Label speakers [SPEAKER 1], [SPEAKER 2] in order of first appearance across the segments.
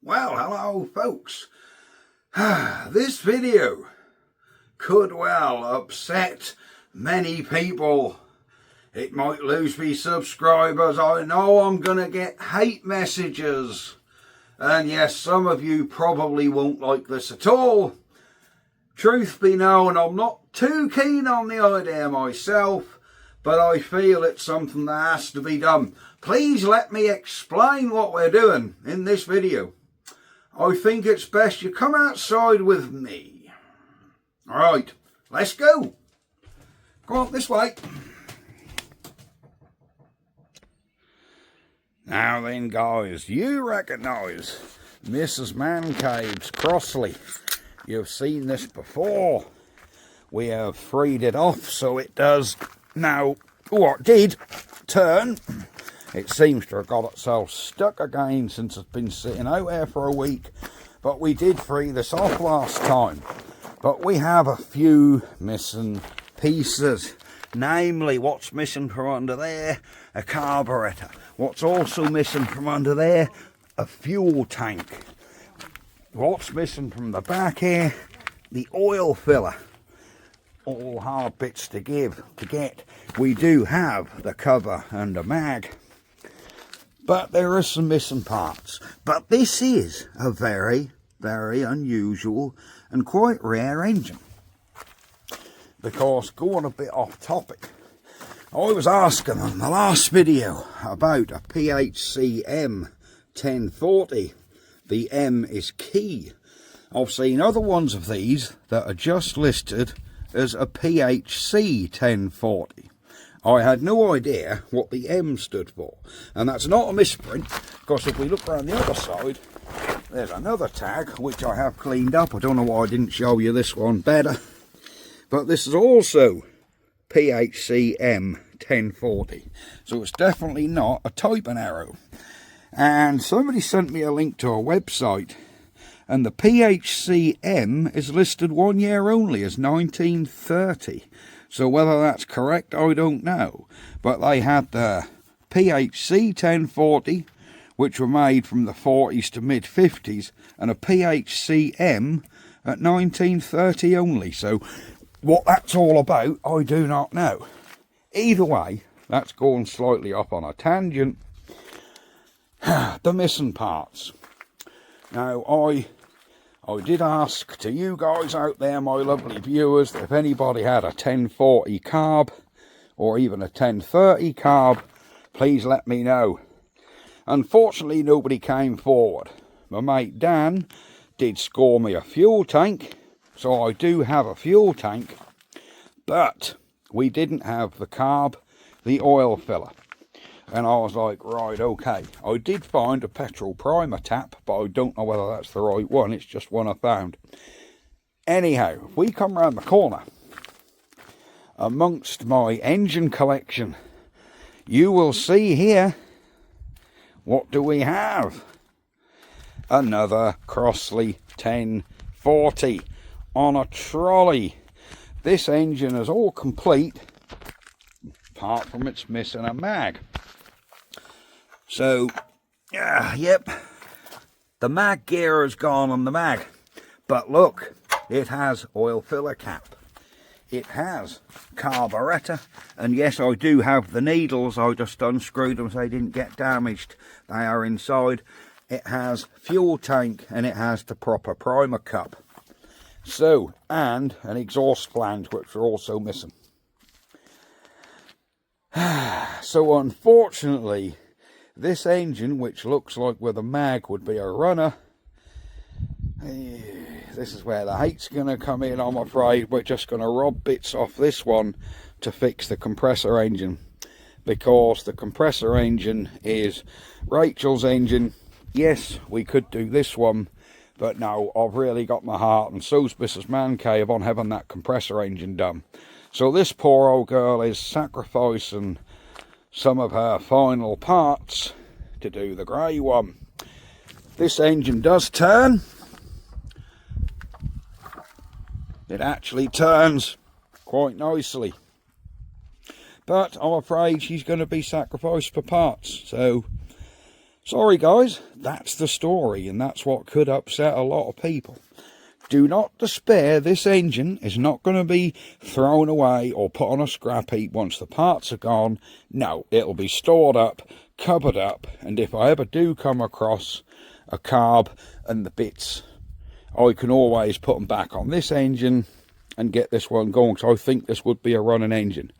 [SPEAKER 1] Well, hello folks. This video could well upset many people. It might lose me subscribers. I know I'm gonna get hate messages. And yes, some of you probably won't like this at all. Truth be known, I'm not too keen on the idea myself, but I feel it's something that has to be done. Please let me explain what we're doing in this video. I think it's best you come outside with me. Alright, let's go. Go on this way. Now then guys, you recognise Mrs. Mancave's Crossley. You've seen this before. We have freed it off so it does now what did turn. It seems to have got itself stuck again since it's been sitting out there for a week. But we did free this off last time. But we have a few missing pieces. Namely, what's missing from under there? A carburetor. What's also missing from under there? A fuel tank. What's missing from the back here? The oil filler. All hard bits to get. We do have the cover and the mag. But there are some missing parts. But this is a very, very unusual and quite rare engine. Because, going a bit off topic, I was asking in the last video about a PHC M1040. The M is key. I've seen other ones of these that are just listed as a PHC 1040. I had no idea what the M stood for, and that's not a misprint, because if we look around the other side, there's another tag which I have cleaned up. I don't know why I didn't show you this one better, but this is also PHC M 1040, so it's definitely not a typing error. And somebody sent me a link to a website, and the PHC M is listed 1 year only as 1930. So whether that's correct, I don't know. But they had the PHC 1040, which were made from the 40s to mid-50s, and a PHC M at 1930 only. So what that's all about, I do not know. Either way, that's going slightly off on a tangent. The missing parts. Now, I did ask to you guys out there, my lovely viewers, if anybody had a 1040 carb or even a 1030 carb, please let me know. Unfortunately, nobody came forward. My mate Dan did score me a fuel tank, so I do have a fuel tank, but we didn't have the carb, the oil filler. And I was like, right, okay. I did find a petrol primer tap, but I don't know whether that's the right one. It's just one I found. Anyhow, if we come round the corner, amongst my engine collection, you will see here, what do we have? Another Crossley 1040 on a trolley. This engine is all complete, apart from it's missing a mag. So, yep, the mag gear has gone on the mag, but look, it has oil filler cap, it has carburetor, and yes, I do have the needles. I just unscrewed them so they didn't get damaged. They are inside. It has fuel tank, and it has the proper primer cup. So, and an exhaust flange, which are also missing. So unfortunately, this engine, which looks like with a mag would be a runner, this is where the hate's going to come in, I'm afraid. We're just going to rob bits off this one to fix the compressor engine, because the compressor engine is Rachel's engine. Yes, we could do this one, but no, I've really got my heart, and so's Mrs. Mancave, on having that compressor engine done. So this poor old girl is sacrificing some of her final parts to do the grey one. This engine does turn. It actually turns quite nicely. But I'm afraid she's going to be sacrificed for parts. So Sorry guys, that's the story, and that's what could upset a lot of people. Do not despair, this engine is not going to be thrown away or put on a scrap heap once the parts are gone. No, it'll be stored up, covered up, and if I ever do come across a carb and the bits, I can always put them back on this engine and get this one going, so I think this would be a running engine.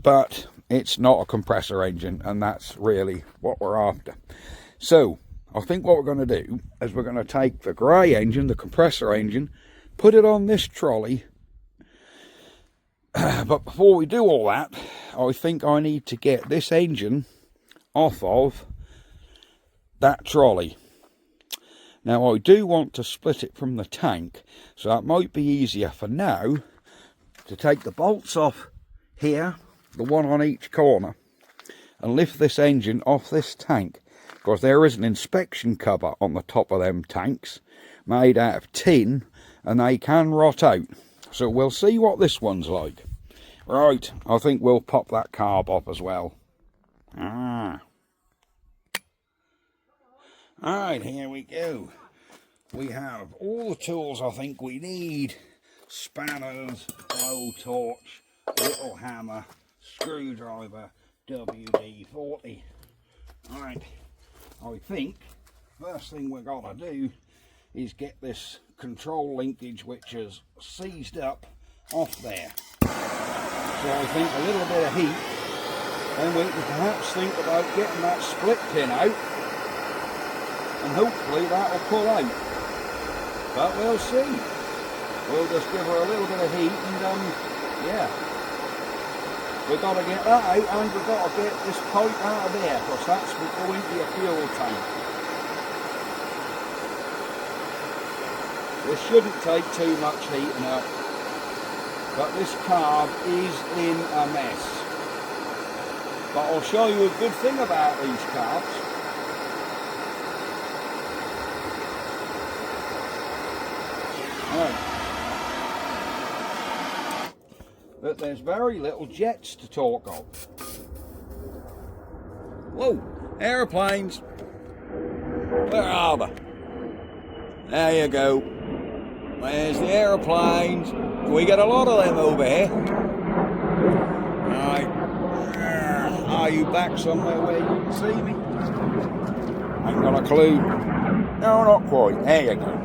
[SPEAKER 1] But it's not a compressor engine, and that's really what we're after. So I think what we're going to do is we're going to take the grey engine, the compressor engine, put it on this trolley. But before we do all that, I think I need to get this engine off of that trolley. Now I do want to split it from the tank, so that might be easier for now to take the bolts off here, the one on each corner, and lift this engine off this tank, because there is an inspection cover on the top of them tanks made out of tin, and they can rot out. So we'll see what this one's like. Right, I think we'll pop that carb off as well. Alright, here we go. We have all the tools I think we need. Spanners, blowtorch, little hammer, screwdriver, WD-40. Alright, I think first thing we're going to do is get this control linkage, which is seized up, off there. So I think a little bit of heat, then we can perhaps think about getting that split pin out, and hopefully that will pull out. But we'll see. We'll just give her a little bit of heat, and yeah, we've got to get that out, and we've got to get this pipe out of there, because that's will go into your fuel tank. This shouldn't take too much heating up, but this carb is in a mess. But I'll show you a good thing about these carbs. Right. But there's very little jets to talk of. Whoa, aeroplanes. Where are they? There you go. There's the aeroplanes. We get a lot of them over here. Right. Are you back somewhere where you can see me? Ain't got a clue. No, not quite. There you go.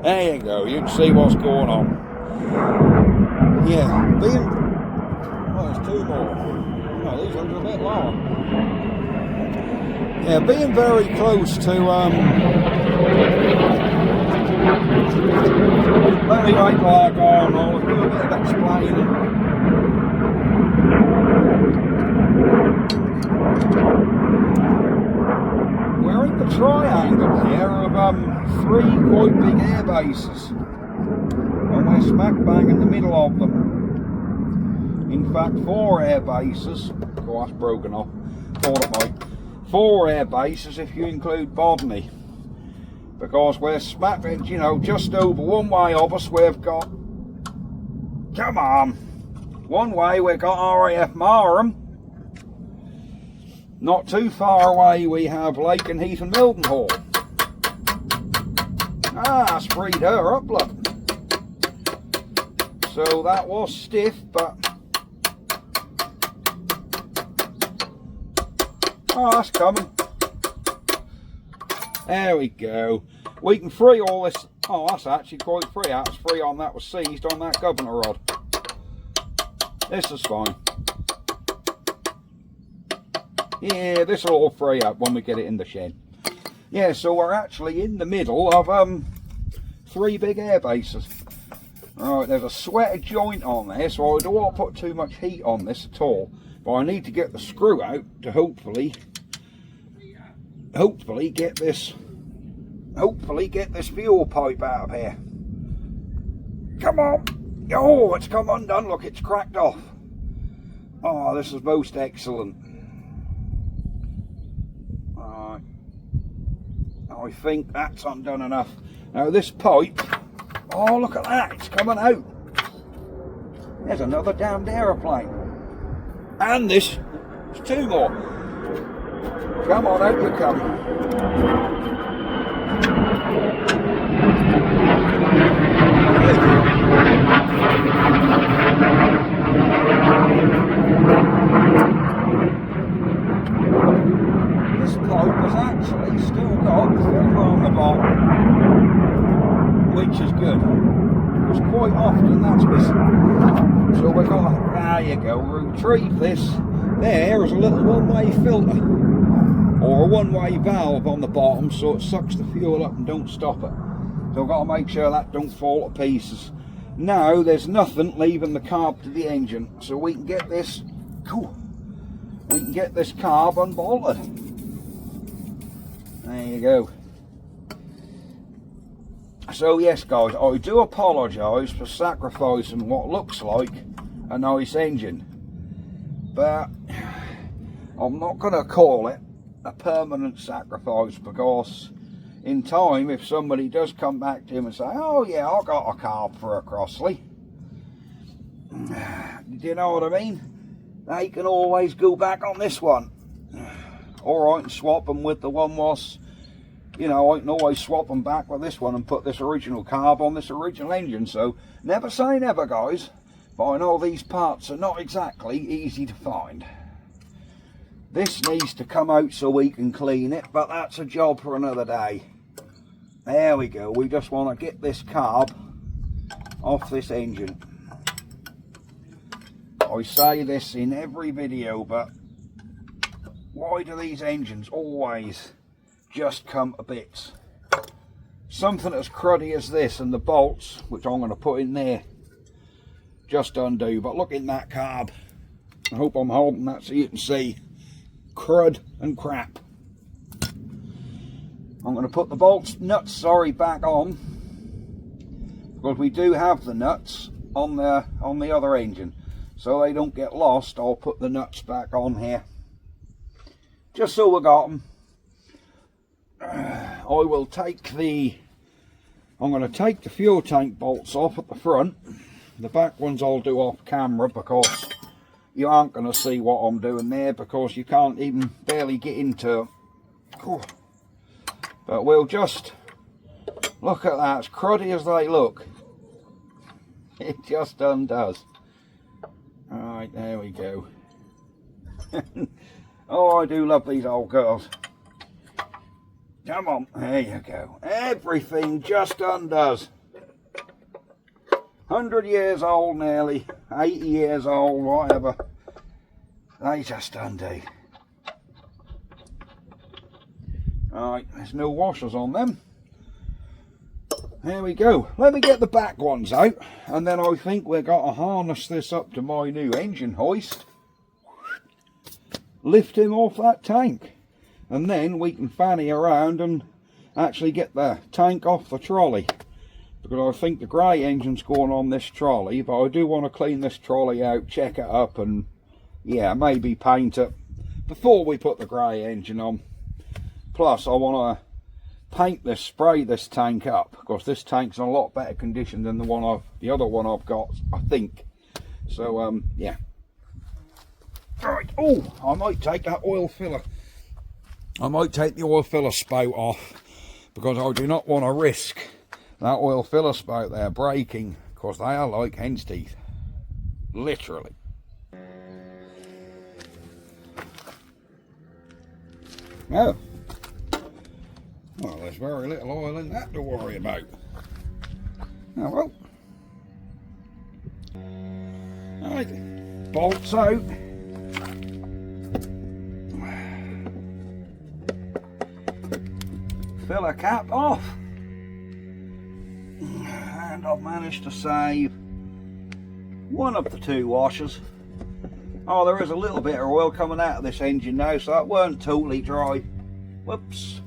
[SPEAKER 1] There you go. You can see what's going on. Yeah, being... Well, there's two more. Oh, these ones are a bit long. Yeah, being very close to... Let me wait till I go on. I'll do a bit of explaining. We're in the triangle here of three quite big air bases, and we're smack bang in the middle of them. In fact, 4 air bases. Oh, that's broken off. Thought it might. 4 air bases if you include Bodney, because we're smack, you know, just over one way of us. We've got, come on, one way we've got RAF Marham. Not too far away we have Lakenheath and Mildenhall. That's freed her up, look. So that was stiff, but... Oh, that's coming. There we go. We can free all this. Oh, that's actually quite free. That's free on that was seized on that governor rod. This is fine. Yeah, this will all free up when we get it in the shed. Yeah, so we're actually in the middle of 3 big air bases. Right, there's a sweated joint on there, so I don't want to put too much heat on this at all. But I need to get the screw out to hopefully get this fuel pipe out of here. Come on. Oh, it's come undone. Look, it's cracked off. Oh, this is most excellent. Right. I think that's undone enough. Now this pipe, oh, look at that, it's coming out. There's another damned aeroplane. And there's 2 more. Come on, out you come. This pipe has actually still got filler on the bottom, which is good, because quite often that's missing. So we're going to, there you go, retrieve this. There is a little one-way filter, or a one-way valve on the bottom, so it sucks the fuel up and don't stop it. So I've got to make sure that don't fall to pieces. Now there's nothing leaving the carb to the engine, so we can get this, cool, we can get this carb unbolted. There you go. So yes guys, I do apologise for sacrificing what looks like a nice engine, but I'm not going to call it a permanent sacrifice, because in time, if somebody does come back to him and say, oh yeah, I got a carb for a Crossley, do you know what I mean? They can always go back on this one. Or I can swap them with the one was, you know, I can always swap them back with this one and put this original carb on this original engine. So never say never, guys, but I know these parts are not exactly easy to find. This needs to come out so we can clean it, but that's a job for another day. There we go. We just want to get this carb off this engine. I say this in every video, but why do these engines always just come to bits? Something as cruddy as this, and the bolts, which I'm going to put in there, just undo. But look in that carb. I hope I'm holding that so you can see. Crud and crap. I'm going to put the nuts back on, because we do have the nuts on the other engine, so they don't get lost. I'll put the nuts back on here, just so we got them. I'm going to take the fuel tank bolts off at the front. The back ones I'll do off camera, because you aren't going to see what I'm doing there, because you can't even barely get into it. Cool. But we'll just look at that. As cruddy as they look, it just undoes. Alright, there we go. Oh, I do love these old girls. Come on, there you go. Everything just undoes. 100 years old nearly, 80 years old, whatever. They just undo. Alright, there's no washers on them. There we go. Let me get the back ones out, and then I think we've got to harness this up to my new engine hoist. Lift him off that tank, and then we can fanny around and actually get the tank off the trolley, because I think the grey engine's going on this trolley. But I do want to clean this trolley out, check it up, and yeah, maybe paint it before we put the grey engine on. Plus I want to paint this, spray this tank up, because this tank's in a lot better condition than the other one I've got, I think. So yeah. Alright, oh, I might take that oil filler. I might take the oil filler spout off, because I do not want to risk that oil filler spout there breaking, because they are like hen's teeth, literally. Oh, well, there's very little oil in that to worry about. Oh well. Alright, bolts out. Filler cap off. And I've managed to save one of the two washers. Oh, there is a little bit of oil coming out of this engine now, so that weren't totally dry. Whoops.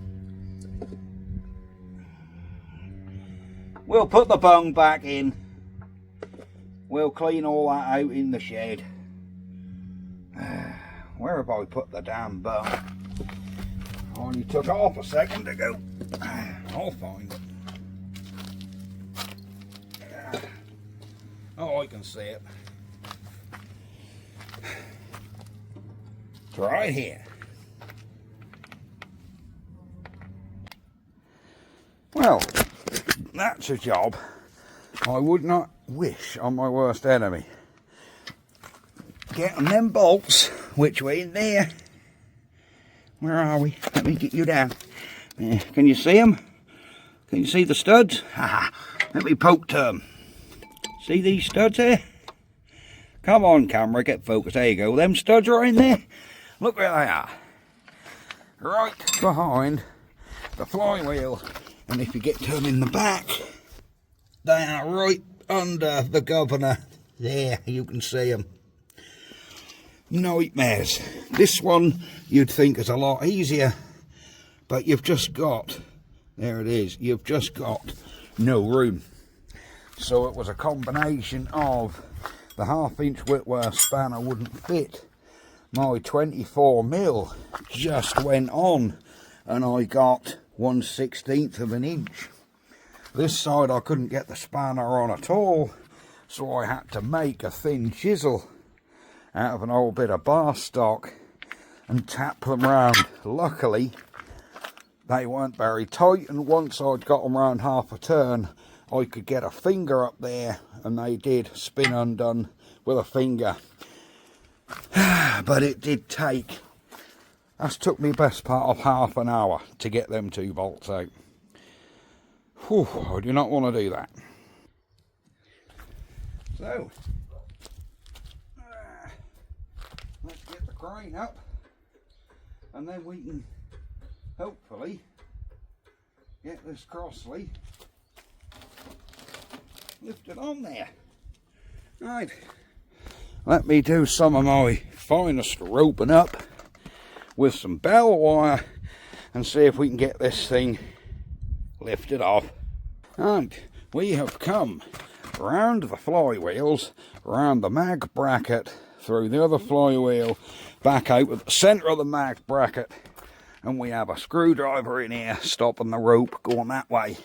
[SPEAKER 1] We'll put the bung back in. We'll clean all that out in the shed. Where have I put the damn bung? I only took it off a second ago. I'll find it. Oh, I can see it. It's right here. Well, that's a job I would not wish on my worst enemy. Getting them bolts, which way in there? Where are we? Let me get you down. Can you see them? Can you see the studs? Let me poke to them. See these studs here? Come on, camera, get focused. There you go. Them studs are in there. Look where they are. Right behind the flywheel. And if you get to them in the back, they are right under the governor. There, you can see them. Nightmares. This one you'd think is a lot easier, but you've just got, there it is, you've just got no room. So it was a combination of the 1/2 inch Whitworth spanner wouldn't fit, my 24mm just went on, and I got 1/16 of an inch. This side I couldn't get the spanner on at all, so I had to make a thin chisel out of an old bit of bar stock and tap them round. Luckily they weren't very tight, and once I'd got them round half a turn I could get a finger up there, and they did spin undone with a finger. But it did take, that's took me best part of half an hour to get them 2 bolts out. Whew, I do not want to do that. So let's get the crane up, and then we can hopefully get this Crossley lifted on there. Right, let me do some of my finest roping up with some bell wire and see if we can get this thing lifted off. And we have come round the flywheels, round the mag bracket, through the other flywheel, back out with the centre of the mag bracket, and we have a screwdriver in here stopping the rope going that way,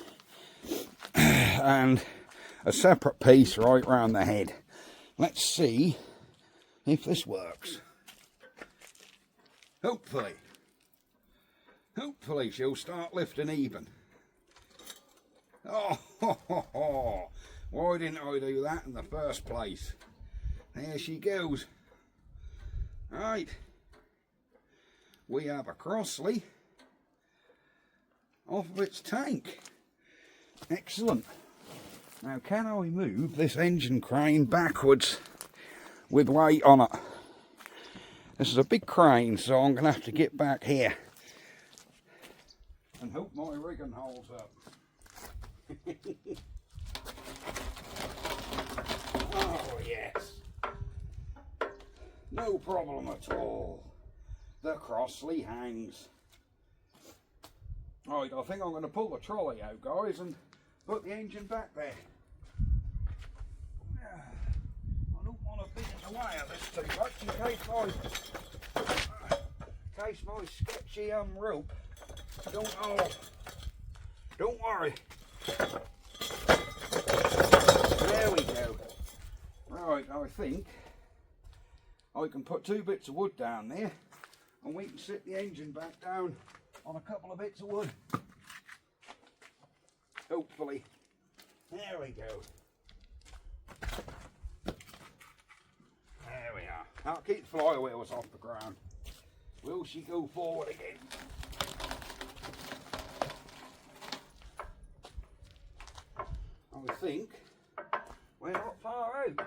[SPEAKER 1] and a separate piece right round the head. Let's see if this works. Hopefully she'll start lifting even. Oh, why didn't I do that in the first place? There she goes. Right, we have a Crossley off of its tank. Excellent. Now, can I move this engine crane backwards with weight on it? This is a big crane, so I'm going to have to get back here and hope my rigging holds up. Oh yes, no problem at all. The Crossley hangs. Right, I think I'm going to pull the trolley out, guys, and put the engine back there. I don't want to be in the way of this too much in case my sketchy rope don't hold. Don't worry. There we go. Right, I think I can put 2 bits of wood down there, and we can sit the engine back down on a couple of bits of wood. Hopefully. There we go. There we are. I'll keep the flywheels off the ground. Will she go forward again? I think we're not far out.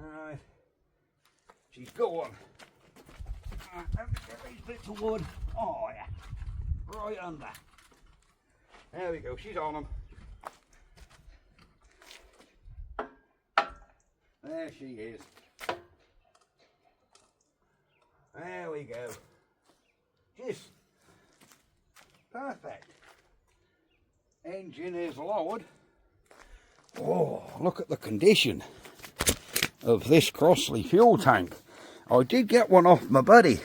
[SPEAKER 1] Alright, she's gone. Let me get these bits of wood. Oh yeah, right under. There we go, she's on them. There she is. There we go. Just perfect. Engine is lowered. Oh, look at the condition of this Crossley fuel tank. I did get one off my buddy,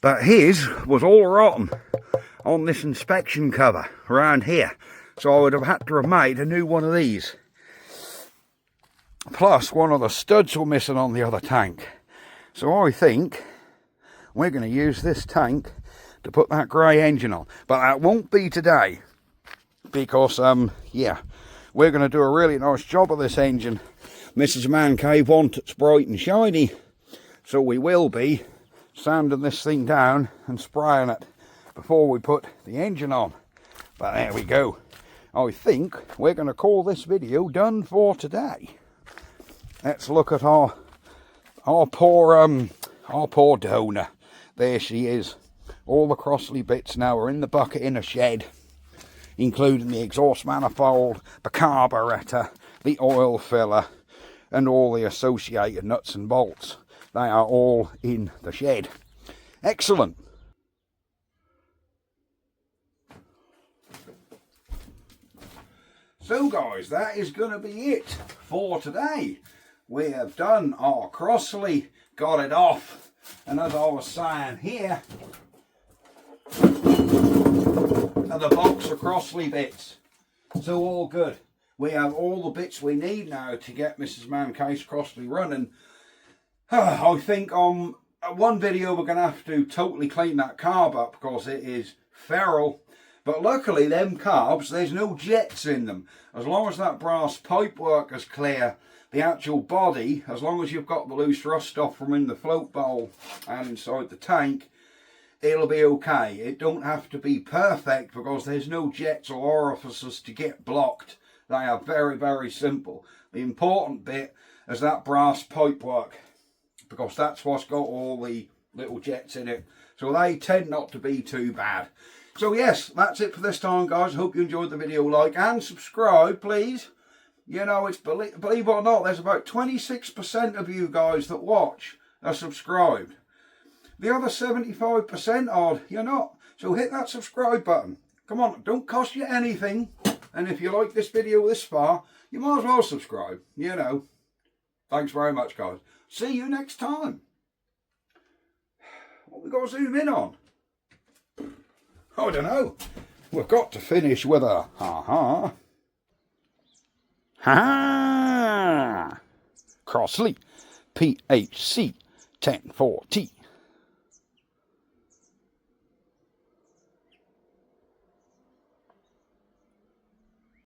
[SPEAKER 1] but his was all rotten on this inspection cover around here, so I would have had to have made a new one of these. Plus one of the studs were missing on the other tank, so I think we're going to use this tank to put that grey engine on. But that won't be today, because, yeah, we're going to do a really nice job of this engine. Mrs. Man Cave wants it bright and shiny, so we will be sanding this thing down and spraying it before we put the engine on. But there we go. I think we're going to call this video done for today. Let's look at our poor donor. There she is. All the Crossley bits now are in the bucket in a shed, including the exhaust manifold, the carburetor, the oil filler, and all the associated nuts and bolts. They are all in the shed. Excellent. So guys, that is going to be it for today. We have done our Crossley, got it off, and as I was saying, here are the box of Crossley bits. So all good. We have all the bits we need now to get Mrs. Man Cave's Crossley running. I think on one video we're going to have to totally clean that carb up because it is feral. But luckily them carbs, there's no jets in them. As long as that brass pipework is clear, the actual body, as long as you've got the loose rust off from in the float bowl and inside the tank, it'll be okay. It don't have to be perfect because there's no jets or orifices to get blocked. They are very, very simple. The important bit is that brass pipework, because that's what's got all the little jets in it. So they tend not to be too bad. So yes, that's it for this time, guys. I hope you enjoyed the video. Like and subscribe, please. You know, it's believe it or not, there's about 26% of you guys that watch are subscribed. The other 75% odd, you're not. So hit that subscribe button. Come on, don't cost you anything. And if you like this video this far, you might as well subscribe. You know. Thanks very much, guys. See you next time. What we got to zoom in on? I don't know. We've got to finish with a ha-ha. Ha-ha! Crossley PHC 1040.